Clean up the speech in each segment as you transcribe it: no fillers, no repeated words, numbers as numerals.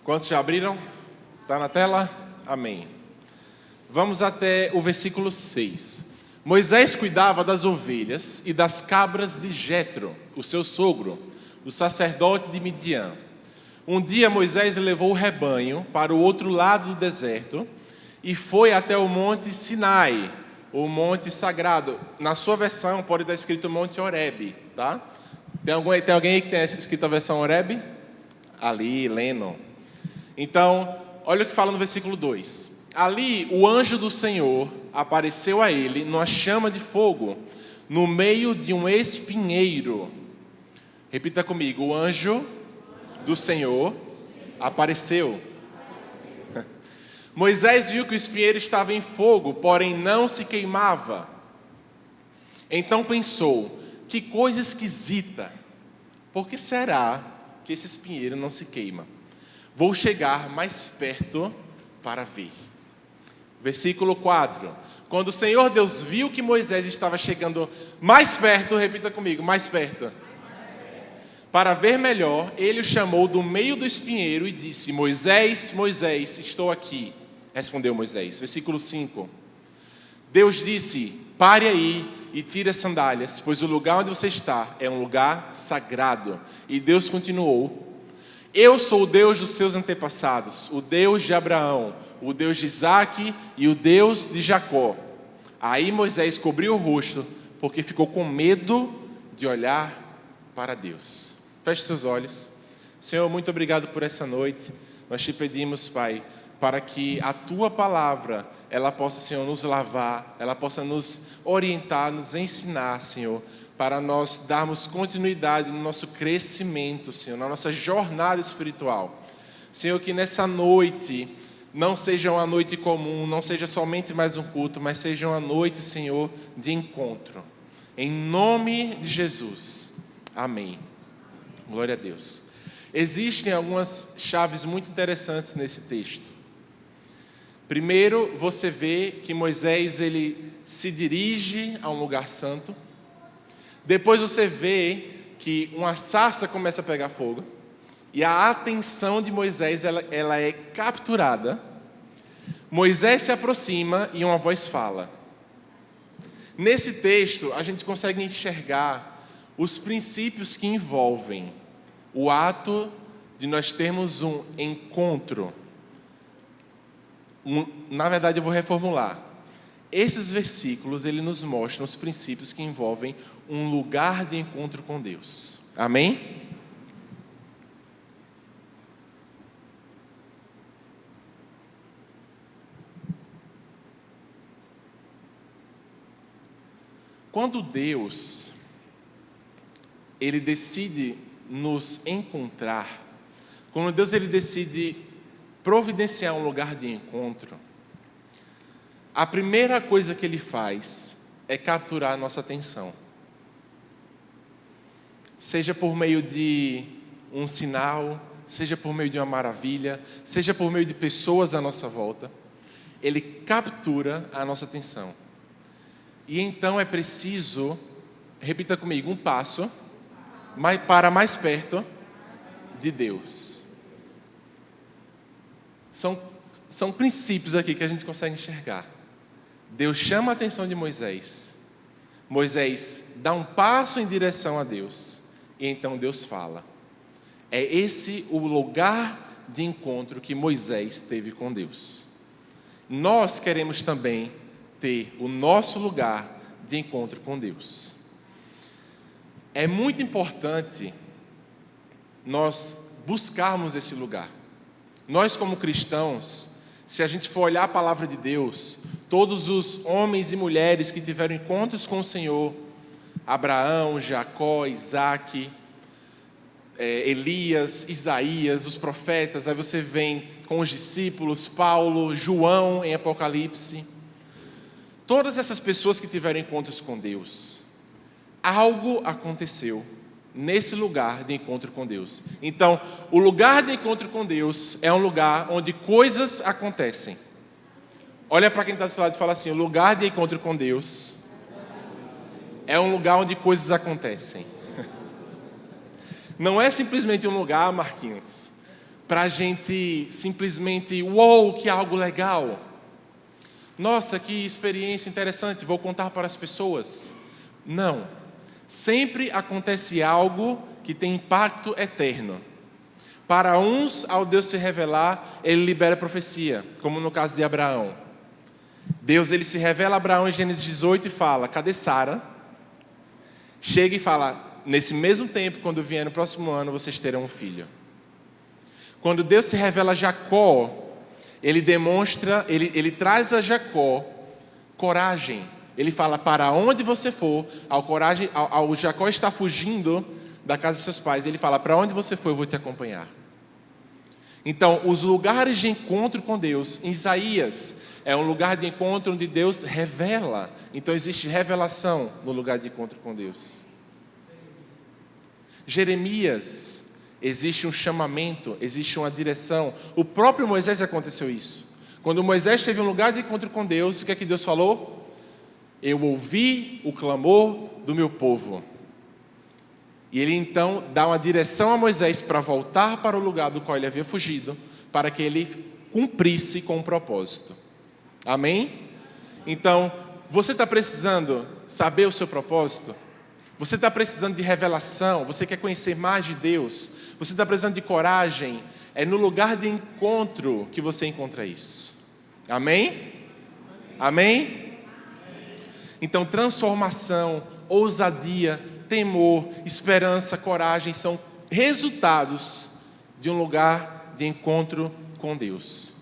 Quantos já abriram? Está na tela? Amém. Vamos até o versículo 6. Moisés cuidava das ovelhas e das cabras de Jetro, o seu sogro, o sacerdote de Midian. Um dia Moisés levou o rebanho para o outro lado do deserto e foi até o monte Sinai, o monte sagrado. Na sua versão pode estar escrito Monte Horebe, tá? Tem alguém aí que tem escrito a versão Horebe? Ali, Leno. Então, olha o que fala no versículo 2. Ali o anjo do Senhor apareceu a ele numa chama de fogo, no meio de um espinheiro. Repita comigo: o anjo do Senhor apareceu. Moisés viu que o espinheiro estava em fogo, porém não se queimava. Então pensou: que coisa esquisita, por que será que esse espinheiro não se queima? Vou chegar mais perto para ver. Versículo 4. Quando o Senhor Deus viu que Moisés estava chegando mais perto, repita comigo, mais perto. Para ver melhor, ele o chamou do meio do espinheiro e disse: Moisés, Moisés, estou aqui. Respondeu Moisés. Versículo 5. Deus disse: pare aí e tire as sandálias, pois o lugar onde você está é um lugar sagrado. E Deus continuou: eu sou o Deus dos seus antepassados, o Deus de Abraão, o Deus de Isaque e o Deus de Jacó. Aí Moisés cobriu o rosto, porque ficou com medo de olhar para Deus. Feche seus olhos. Senhor, muito obrigado por essa noite. Nós te pedimos, Pai, para que a Tua palavra, ela possa, Senhor, nos lavar, ela possa nos orientar, nos ensinar, Senhor, para nós darmos continuidade no nosso crescimento, Senhor, na nossa jornada espiritual. Senhor, que nessa noite não seja uma noite comum, não seja somente mais um culto, mas seja uma noite, Senhor, de encontro. Em nome de Jesus. Amém. Glória a Deus. Existem algumas chaves muito interessantes nesse texto. Primeiro, você vê que Moisés ele se dirige a um lugar santo. Depois você vê que uma sarça começa a pegar fogo. E a atenção de Moisés ela é capturada. Moisés se aproxima e uma voz fala. Nesse texto, a gente consegue enxergar os princípios que envolvem o ato de nós termos um encontro. Na verdade, eu vou reformular. Esses versículos, ele nos mostram os princípios que envolvem um lugar de encontro com Deus. Amém? Quando Deus, ele decide nos encontrar, quando Deus ele decide providenciar um lugar de encontro, a primeira coisa que Ele faz é capturar a nossa atenção. Seja por meio de um sinal, seja por meio de uma maravilha, seja por meio de pessoas à nossa volta, Ele captura a nossa atenção. E então é preciso, repita comigo, um passo para mais perto de Deus. São princípios aqui que a gente consegue enxergar. Deus chama a atenção de Moisés. Moisés dá um passo em direção a Deus. E então Deus fala. É esse o lugar de encontro que Moisés teve com Deus. Nós queremos também ter o nosso lugar de encontro com Deus. É muito importante nós buscarmos esse lugar. Nós, como cristãos, se a gente for olhar a palavra de Deus, todos os homens e mulheres que tiveram encontros com o Senhor, Abraão, Jacó, Isaque, Elias, Isaías, os profetas, aí você vem com os discípulos, Paulo, João em Apocalipse. Todas essas pessoas que tiveram encontros com Deus, algo aconteceu nesse lugar de encontro com Deus. Então, o lugar de encontro com Deus é um lugar onde coisas acontecem. Olha para quem está do seu lado e fala assim: o lugar de encontro com Deus é um lugar onde coisas acontecem. Não é simplesmente um lugar, Marquinhos, para a gente simplesmente, uou, que algo legal. Nossa, que experiência interessante, vou contar para as pessoas. Não. Sempre acontece algo que tem impacto eterno. Para uns, ao Deus se revelar, Ele libera profecia, como no caso de Abraão. Deus ele se revela a Abraão em Gênesis 18 e fala, cadê Sara? Chega e fala, nesse mesmo tempo, quando vier no próximo ano, vocês terão um filho. Quando Deus se revela a Jacó, Ele demonstra, ele traz a Jacó coragem. Ele fala, para onde você for, ao Jacó está fugindo da casa dos seus pais, ele fala, para onde você for, eu vou te acompanhar. Então, os lugares de encontro com Deus, em Isaías, é um lugar de encontro onde Deus revela. Então, existe revelação no lugar de encontro com Deus. Jeremias, existe um chamamento, existe uma direção. O próprio Moisés aconteceu isso. Quando Moisés teve um lugar de encontro com Deus, o que é que Deus falou? Eu ouvi o clamor do meu povo. E ele então dá uma direção a Moisés para voltar para o lugar do qual ele havia fugido, para que ele cumprisse com o propósito. Amém? Então, você está precisando saber o seu propósito? Você está precisando de revelação? Você quer conhecer mais de Deus? Você está precisando de coragem? É no lugar de encontro que você encontra isso. Amém? Amém? Então, transformação, ousadia, temor, esperança, coragem são resultados de um lugar de encontro com Deus.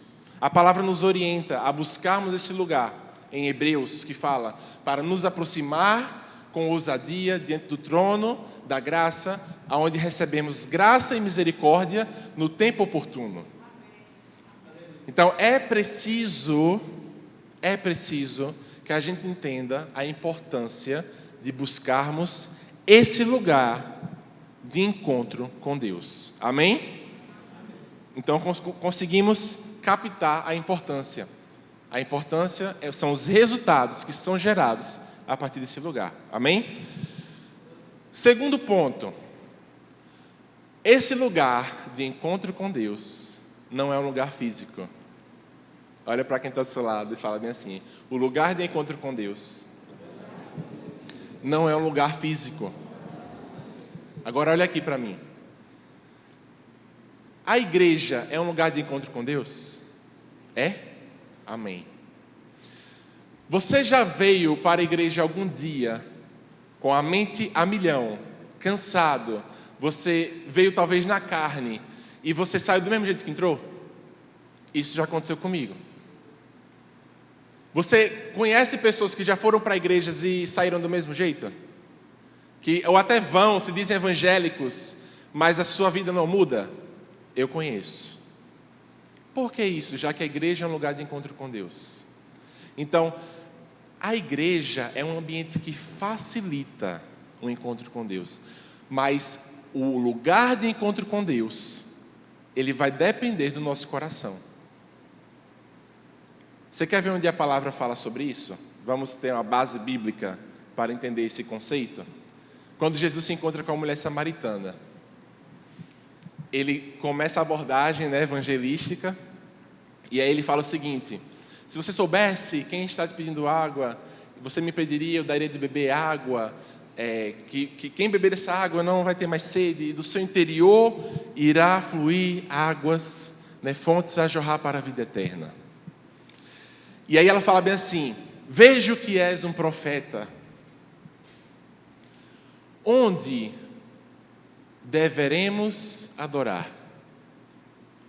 A palavra nos orienta a buscarmos esse lugar em Hebreus, que fala para nos aproximar com ousadia diante do trono da graça, aonde recebemos graça e misericórdia no tempo oportuno. Então é preciso que a gente entenda a importância de buscarmos esse lugar de encontro com Deus. Amém? Então conseguimos captar a importância. A importância são os resultados que são gerados a partir desse lugar. Amém? Segundo ponto. Esse lugar de encontro com Deus não é um lugar físico. Olha para quem está do seu lado e fala bem assim. O lugar de encontro com Deus não é um lugar físico. Agora olha aqui para mim. A igreja é um lugar de encontro com Deus? É? Amém. Você já veio para a igreja algum dia com a mente a milhão, cansado? Você veio talvez na carne e você saiu do mesmo jeito que entrou? Isso já aconteceu comigo. Você conhece pessoas que já foram para igrejas e saíram do mesmo jeito? Ou até vão, se dizem evangélicos, mas a sua vida não muda? Eu conheço. Por que isso? Já que a igreja é um lugar de encontro com Deus. Então, a igreja é um ambiente que facilita o encontro com Deus. Mas o lugar de encontro com Deus, ele vai depender do nosso coração. Você quer ver onde a palavra fala sobre isso? Vamos ter uma base bíblica para entender esse conceito? Quando Jesus se encontra com a mulher samaritana, ele começa a abordagem, evangelística, e aí ele fala o seguinte: se você soubesse quem está te pedindo água, você me pediria, eu daria de beber água, que quem beber essa água não vai ter mais sede, e do seu interior irá fluir águas, fontes a jorrar para a vida eterna. E aí ela fala bem assim: vejo que és um profeta. Onde deveremos adorar?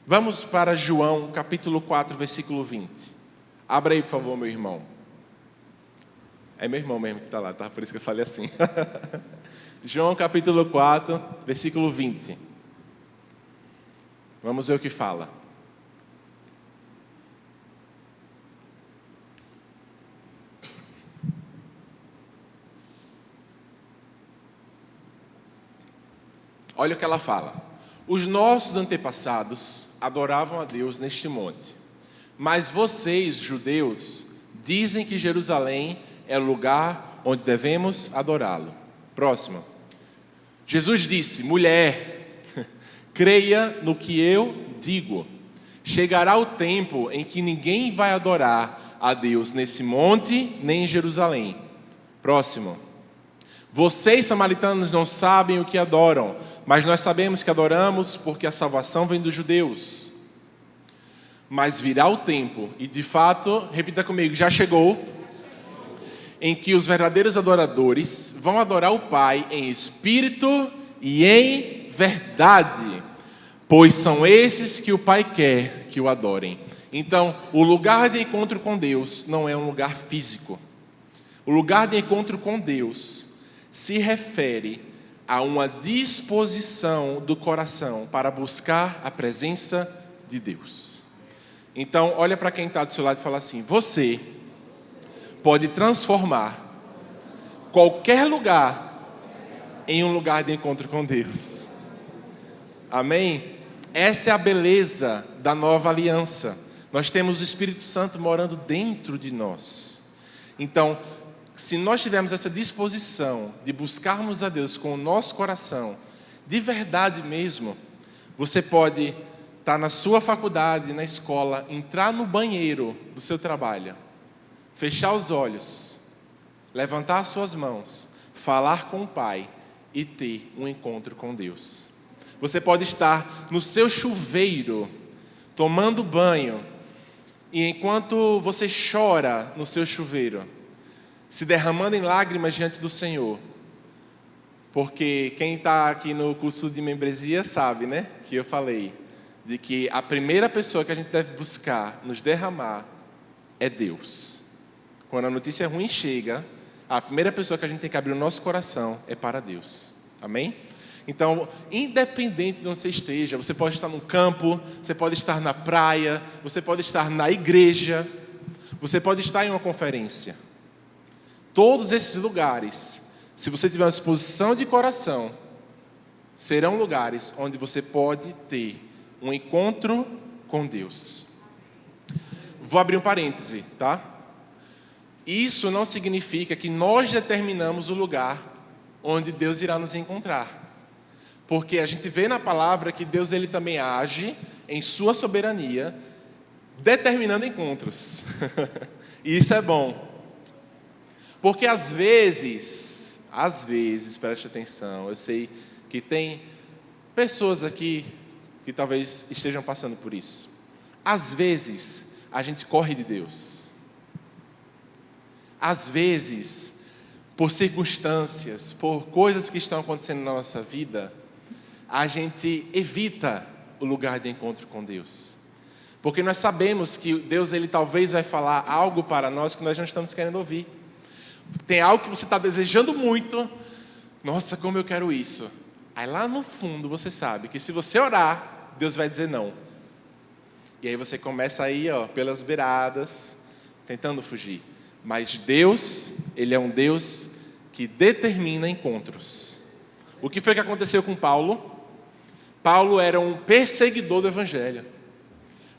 Vamos para João, capítulo 4, versículo 20. Abra aí, por favor, meu irmão. É meu irmão mesmo que está lá, tá? Por isso que eu falei assim. João, capítulo 4, versículo 20. Vamos ver o que fala. Olha o que ela fala. Os nossos antepassados adoravam a Deus neste monte. Mas vocês, judeus, dizem que Jerusalém é o lugar onde devemos adorá-lo. Próximo. Jesus disse: mulher, Creia no que eu digo. Chegará o tempo em que ninguém vai adorar a Deus nesse monte, nem em Jerusalém. Próximo. Vocês, samaritanos, não sabem o que adoram, mas nós sabemos que adoramos porque a salvação vem dos judeus. Mas virá o tempo, e de fato, repita comigo, já chegou, em que os verdadeiros adoradores vão adorar o Pai em espírito e em verdade, pois são esses que o Pai quer que o adorem. Então, o lugar de encontro com Deus não é um lugar físico. O lugar de encontro com Deus se refere a uma disposição do coração para buscar a presença de Deus. Então, olha para quem está do seu lado e fala assim: você pode transformar qualquer lugar em um lugar de encontro com Deus. Amém? Essa é a beleza da nova aliança. Nós temos o Espírito Santo morando dentro de nós. Então, se nós tivermos essa disposição de buscarmos a Deus com o nosso coração, de verdade mesmo, você pode estar na sua faculdade, na escola, entrar no banheiro do seu trabalho, fechar os olhos, levantar as suas mãos, falar com o Pai e ter um encontro com Deus. Você pode estar no seu chuveiro, tomando banho, e enquanto você chora no seu chuveiro, se derramando em lágrimas diante do Senhor, porque quem está aqui no curso de membresia sabe, né? Que eu falei de que a primeira pessoa que a gente deve buscar nos derramar é Deus. Quando a notícia ruim chega, a primeira pessoa que a gente tem que abrir o nosso coração é para Deus. Amém? Então, independente de onde você esteja, você pode estar no campo, você pode estar na praia, você pode estar na igreja, você pode estar em uma conferência. Todos esses lugares, se você tiver uma disposição de coração, serão lugares onde você pode ter um encontro com Deus. Vou abrir um parêntese, tá? Isso não significa que nós determinamos o lugar onde Deus irá nos encontrar. Porque a gente vê na palavra que Deus ele também age em sua soberania, determinando encontros. E isso é bom. Porque às vezes, preste atenção, eu sei que tem pessoas aqui que talvez estejam passando por isso. Às vezes, a gente corre de Deus. Às vezes, por circunstâncias, por coisas que estão acontecendo na nossa vida, a gente evita o lugar de encontro com Deus. Porque nós sabemos que Deus ele talvez vai falar algo para nós que nós não estamos querendo ouvir. Tem algo que você está desejando muito. Nossa, como eu quero isso. Aí lá no fundo você sabe que se você orar, Deus vai dizer não. E aí você começa a ir pelas beiradas, tentando fugir. Mas Deus, ele é um Deus que determina encontros. O que foi que aconteceu com Paulo? Paulo era um perseguidor do Evangelho.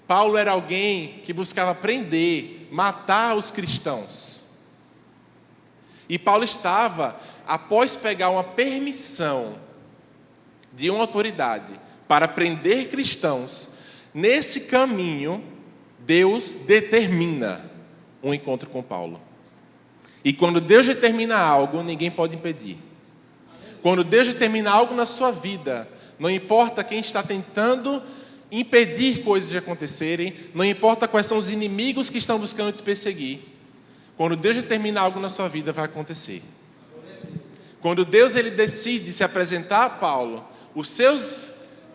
Paulo era alguém que buscava prender, matar os cristãos. E Paulo estava, após pegar uma permissão de uma autoridade para prender cristãos, nesse caminho, Deus determina um encontro com Paulo. E quando Deus determina algo, ninguém pode impedir. Quando Deus determina algo na sua vida, não importa quem está tentando impedir coisas de acontecerem, não importa quais são os inimigos que estão buscando te perseguir, quando Deus determina algo na sua vida, vai acontecer. Quando Deus ele decide se apresentar a Paulo, os seus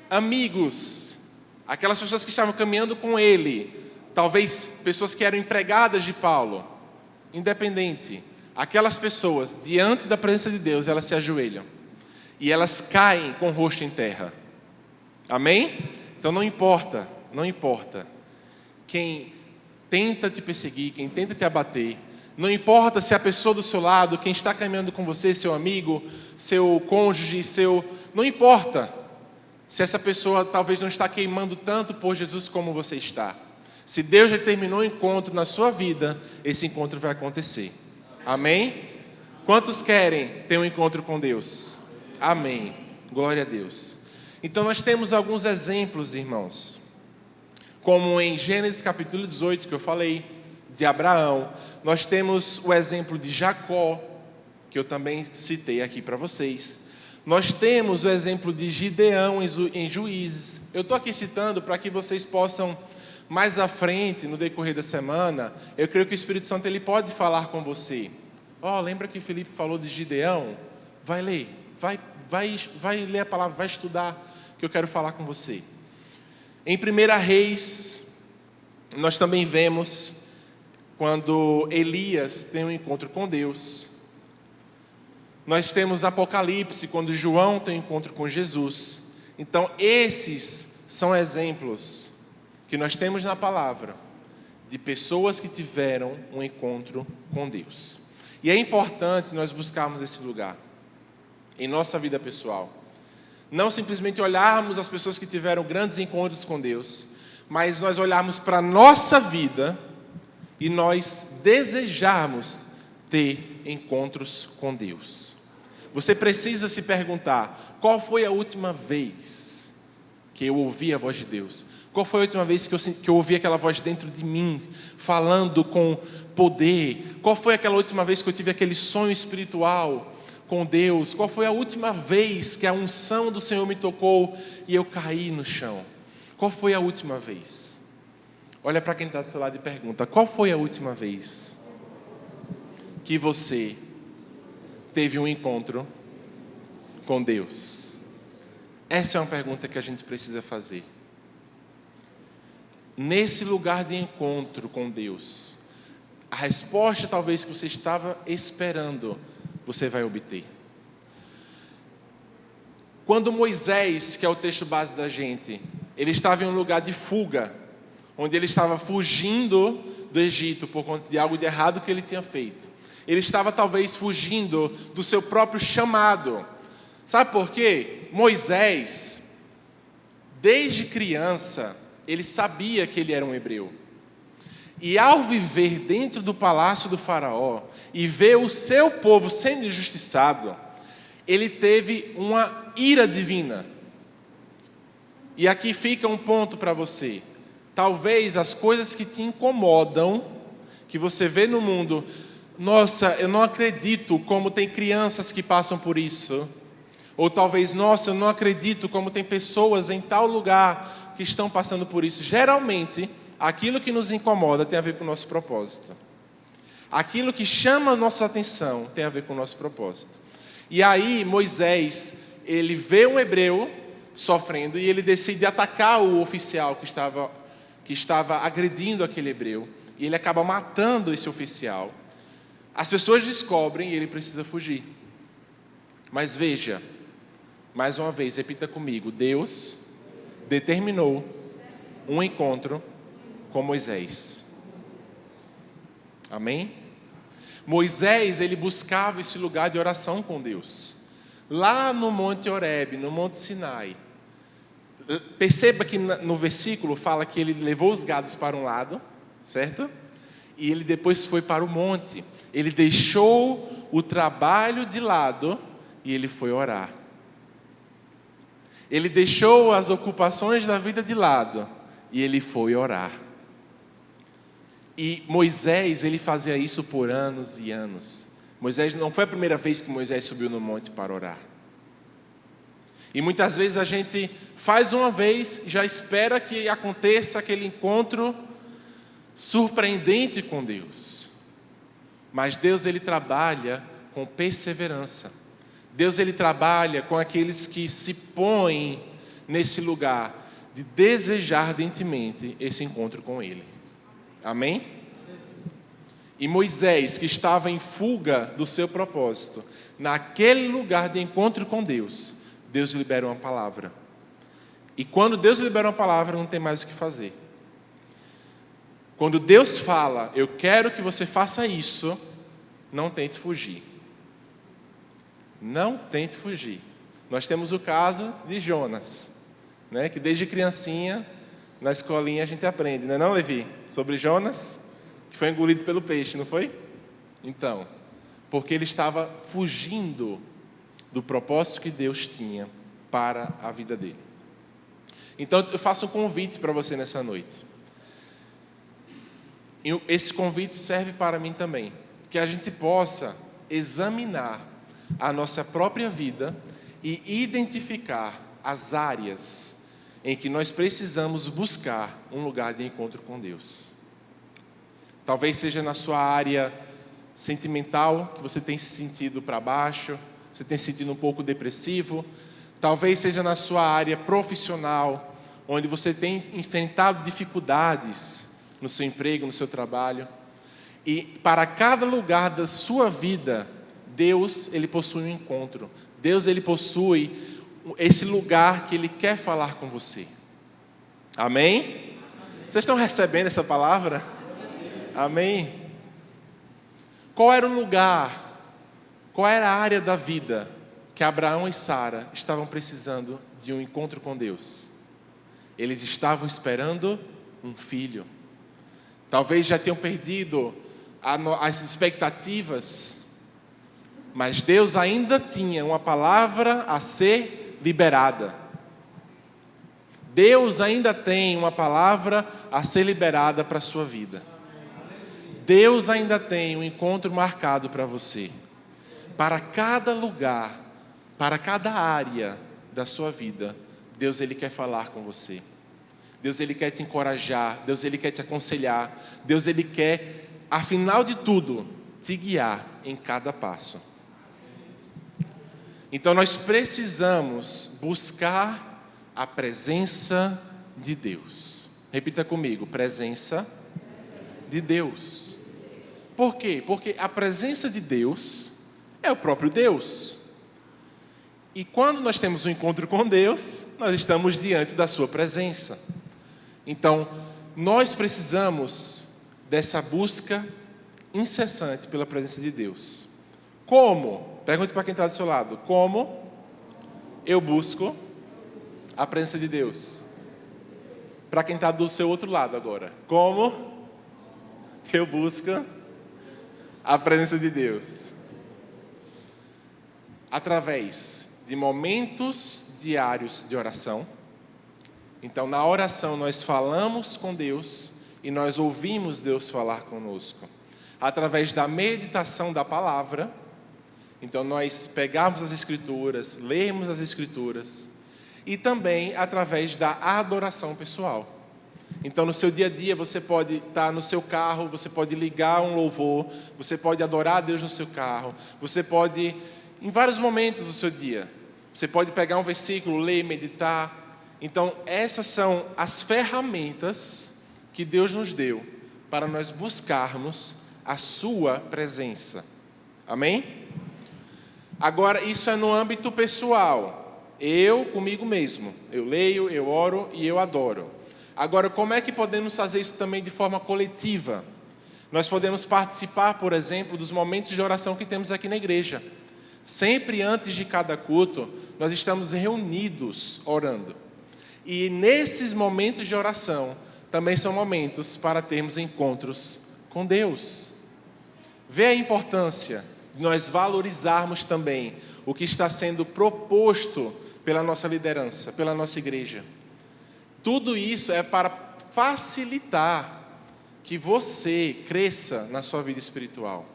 amigos, aquelas pessoas que estavam caminhando com ele, talvez pessoas que eram empregadas de Paulo, independente, aquelas pessoas, diante da presença de Deus, elas se ajoelham. E elas caem com o rosto em terra. Amém? Então não importa quem tenta te perseguir, quem tenta te abater. Não importa se a pessoa do seu lado, quem está caminhando com você, seu amigo, seu cônjuge, não importa se essa pessoa talvez não está queimando tanto por Jesus como você está. Se Deus determinou um encontro na sua vida, esse encontro vai acontecer. Amém? Quantos querem ter um encontro com Deus? Amém. Glória a Deus. Então nós temos alguns exemplos, irmãos, como em Gênesis capítulo 18, que eu falei, de Abraão. Nós temos o exemplo de Jacó, que eu também citei aqui para vocês. Nós temos o exemplo de Gideão em Juízes. Eu estou aqui citando para que vocês possam, mais à frente, no decorrer da semana, eu creio que o Espírito Santo ele pode falar com você. Lembra que Felipe falou de Gideão? Vai ler, vai ler a palavra, vai estudar, que eu quero falar com você. Em 1 Reis, nós também vemos quando Elias tem um encontro com Deus. Nós temos Apocalipse, quando João tem um encontro com Jesus. Então, esses são exemplos que nós temos na palavra de pessoas que tiveram um encontro com Deus. E é importante nós buscarmos esse lugar em nossa vida pessoal. Não simplesmente olharmos as pessoas que tiveram grandes encontros com Deus, mas nós olharmos para a nossa vida e nós desejarmos ter encontros com Deus. Você precisa se perguntar, qual foi a última vez que eu ouvi a voz de Deus? Qual foi a última vez que eu ouvi aquela voz dentro de mim, falando com poder? Qual foi aquela última vez que eu tive aquele sonho espiritual com Deus? Qual foi a última vez que a unção do Senhor me tocou e eu caí no chão? Qual foi a última vez? Olha para quem está do seu lado e pergunta, qual foi a última vez que você teve um encontro com Deus? Essa é uma pergunta que a gente precisa fazer. Nesse lugar de encontro com Deus, a resposta talvez que você estava esperando, você vai obter. Quando Moisés, que é o texto base da gente, ele estava em um lugar de fuga, onde ele estava fugindo do Egito por conta de algo de errado que ele tinha feito. Ele estava talvez fugindo do seu próprio chamado. Sabe por quê? Moisés, desde criança, ele sabia que ele era um hebreu. E ao viver dentro do palácio do faraó e ver o seu povo sendo injustiçado, ele teve uma ira divina. E aqui fica um ponto para você. Talvez as coisas que te incomodam, que você vê no mundo, nossa, eu não acredito como tem crianças que passam por isso. Ou talvez, nossa, eu não acredito como tem pessoas em tal lugar que estão passando por isso. Geralmente, aquilo que nos incomoda tem a ver com o nosso propósito. Aquilo que chama a nossa atenção tem a ver com o nosso propósito. E aí, Moisés, ele vê um hebreu sofrendo e ele decide atacar o oficial que estava agredindo aquele hebreu. E ele acaba matando esse oficial. As pessoas descobrem e ele precisa fugir. Mas veja, mais uma vez, repita comigo, Deus determinou um encontro com Moisés. Amém? Moisés, ele buscava esse lugar de oração com Deus. Lá no Monte Horebe, no Monte Sinai. Perceba que no versículo fala que ele levou os gados para um lado, certo? E ele depois foi para o monte. Ele deixou o trabalho de lado e ele foi orar. Ele deixou as ocupações da vida de lado e ele foi orar. E Moisés, ele fazia isso por anos e anos. Moisés, não foi a primeira vez que Moisés subiu no monte para orar. E muitas vezes a gente faz uma vez e já espera que aconteça aquele encontro surpreendente com Deus. Mas Deus, ele trabalha com perseverança. Deus, ele trabalha com aqueles que se põem nesse lugar de desejar ardentemente esse encontro com Ele. Amém? E Moisés, que estava em fuga do seu propósito, naquele lugar de encontro com Deus, Deus libera uma palavra. E quando Deus libera uma palavra, não tem mais o que fazer. Quando Deus fala, eu quero que você faça isso, não tente fugir. Não tente fugir. Nós temos o caso de Jonas, né? Que desde criancinha, na escolinha a gente aprende, não é não, Levi? Sobre Jonas, que foi engolido pelo peixe, não foi? Então, porque ele estava fugindo do propósito que Deus tinha para a vida dele. Então eu faço um convite para você nessa noite. E esse convite serve para mim também, que a gente possa examinar a nossa própria vida e identificar as áreas em que nós precisamos buscar um lugar de encontro com Deus. Talvez seja na sua área sentimental, que você tem se sentido para baixo, você tem se sentido um pouco depressivo. Talvez seja na sua área profissional, onde você tem enfrentado dificuldades no seu emprego, no seu trabalho. E para cada lugar da sua vida, Deus, Ele possui um encontro. Deus, Ele possui esse lugar que Ele quer falar com você. Amém? Vocês estão recebendo essa palavra? Amém? Qual era o lugar, qual era a área da vida que Abraão e Sara estavam precisando de um encontro com Deus? Eles estavam esperando um filho. Talvez já tinham perdido as expectativas, mas Deus ainda tinha uma palavra a ser liberada. Deus ainda tem uma palavra a ser liberada para a sua vida. Deus ainda tem um encontro marcado para você. Para cada lugar, para cada área da sua vida, Deus, Ele quer falar com você. Deus, Ele quer te encorajar. Deus, Ele quer te aconselhar. Deus, Ele quer, afinal de tudo, te guiar em cada passo. Então nós precisamos buscar a presença de Deus. Repita comigo, presença de Deus. Por quê? Porque a presença de Deus é o próprio Deus. E quando nós temos um encontro com Deus, nós estamos diante da sua presença. Então, nós precisamos dessa busca incessante pela presença de Deus. Como? Pergunte para quem está do seu lado. Como eu busco a presença de Deus? Para quem está do seu outro lado agora. Como eu busco a presença de Deus? Através de momentos diários de oração. Então, na oração, nós falamos com Deus e nós ouvimos Deus falar conosco. Através da meditação da palavra. Então, nós pegamos as Escrituras, lermos as Escrituras. E também através da adoração pessoal. Então, no seu dia a dia, você pode estar no seu carro, você pode ligar um louvor, você pode adorar a Deus no seu carro, você pode, em vários momentos do seu dia, você pode pegar um versículo, ler, meditar. Então, essas são as ferramentas que Deus nos deu para nós buscarmos a sua presença. Amém? Agora, isso é no âmbito pessoal. Eu comigo mesmo. Eu leio, eu oro e eu adoro. Agora, como é que podemos fazer isso também de forma coletiva? Nós podemos participar, por exemplo, dos momentos de oração que temos aqui na igreja. Sempre antes de cada culto, nós estamos reunidos orando. E nesses momentos de oração, também são momentos para termos encontros com Deus. Vê a importância de nós valorizarmos também o que está sendo proposto pela nossa liderança, pela nossa igreja. Tudo isso é para facilitar que você cresça na sua vida espiritual.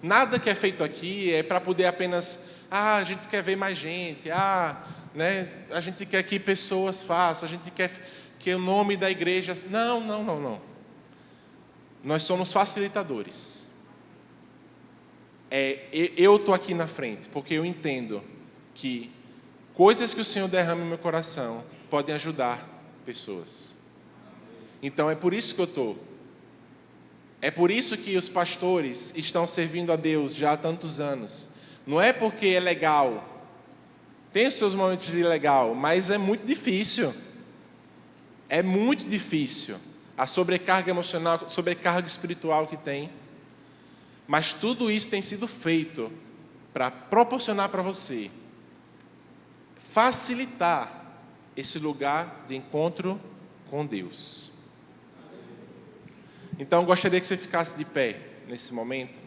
Nada que é feito aqui é para poder apenas, a gente quer ver mais gente, a gente quer que pessoas façam, a gente quer que o nome da igreja... Não. Nós somos facilitadores. Eu estou aqui na frente, porque eu entendo que coisas que o Senhor derrama no meu coração podem ajudar pessoas. Então é por isso que eu estou. É por isso que os pastores estão servindo a Deus já há tantos anos. Não é porque é legal. Tem os seus momentos de legal, mas é muito difícil. É muito difícil. A sobrecarga emocional, a sobrecarga espiritual que tem. Mas tudo isso tem sido feito para proporcionar para você, facilitar esse lugar de encontro com Deus. Então, eu gostaria que você ficasse de pé nesse momento.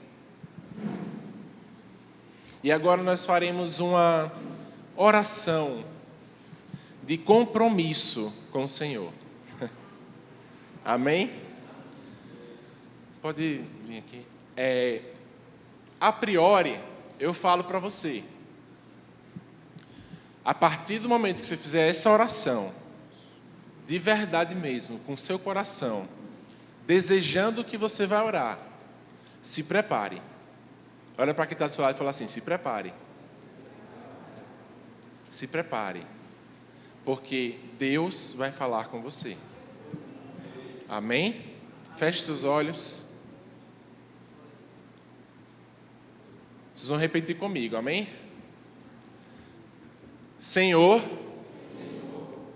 E agora nós faremos uma oração de compromisso com o Senhor. Amém? Pode vir aqui. A priori, eu falo para você, a partir do momento que você fizer essa oração, de verdade mesmo, com o seu coração, desejando o que você vai orar, se prepare. Olha para quem está do seu lado e fala assim: se prepare. Se prepare. Porque Deus vai falar com você. Amém? Feche seus olhos. Vocês vão repetir comigo, amém? Senhor,